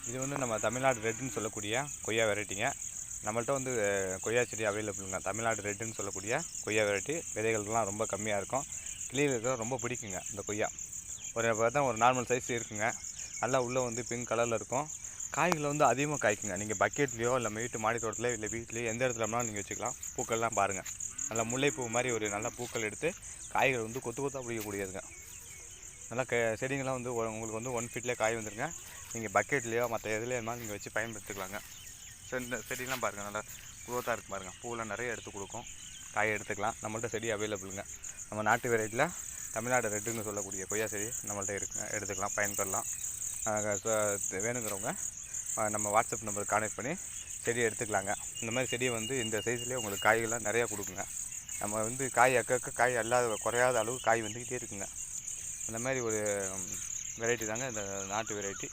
இது வந்து நம்ம தமிழ்நாடு ரெட்டுன்னு சொல்லக்கூடிய கொய்யா வெரைட்டிங்க. நம்மள்ட்ட வந்து கொய்யா செடி அவைலபிளுங்க. தமிழ்நாடு ரெட்டுன்னு சொல்லக்கூடிய கொய்யா வெரைட்டி. விதைகள்லாம் ரொம்ப கம்மியாக இருக்கும். கிளிகளுக்கு ரொம்ப பிடிக்குங்க இந்த கொய்யா. பார்த்தா ஒரு நார்மல் சைஸ் இருக்குங்க. நல்லா உள்ளே வந்து பிங்க் கலரில் இருக்கும். காய்கள் வந்து அதிகமாக காய்க்குங்க. நீங்கள் பக்கெட்லேயோ இல்லை வீட்டு மாடி தோட்டத்தில் இல்லை வீட்லேயோ எந்த இடத்துல வேணாலும் நீங்கள் வச்சுக்கலாம். பூக்கள்லாம் பாருங்கள், நல்லா முல்லைப்பூ மாதிரி ஒரு நல்ல பூக்கள் எடுத்து காய்கள் வந்து கொத்து கொத்தாக பிடிக்கக்கூடியதுங்க. நல்லா செடிங்கள்லாம் வந்து உங்களுக்கு வந்து 1 ஃபீட்லேயே காய் வந்துருங்க. நீங்கள் பக்கெட்லேயோ மற்ற எதுலேயோ இருந்தாலும் நீங்கள் வச்சு பயன்படுத்திக்கலாங்க. இந்த செடிலாம் பாருங்கள், நல்லா குரோத்தாக இருக்குது பாருங்கள். பூவெல்லாம் நிறைய எடுத்து கொடுக்கும். காயை எடுத்துக்கலாம். நம்மள்ட்ட செடி அவைலபிளுங்க. நம்ம நாட்டு வெரைட்டியில் தமிழ்நாடு ரெட்டுன்னு சொல்லக்கூடிய கொய்யா செடி நம்மள்ட்ட இருக்குங்க. எடுத்துக்கலாம், பயன்பெறலாம். வேணுங்கிறவங்க நம்ம வாட்ஸ்அப் நம்பருக்கு கான்டெக்ட் பண்ணி செடி எடுத்துக்கலாங்க. இந்த மாதிரி செடியை வந்து இந்த சைஸ்லேயே உங்களுக்கு காய்கள்லாம் நிறையா கொடுக்குங்க. நம்ம வந்து காய் அக்கக்க காய் அல்லாத குறையாத அளவு காய் வந்துக்கிட்டே இருக்குங்க. அந்த மாதிரி ஒரு வெரைட்டி தாங்க இந்த நாட்டு வெரைட்டி.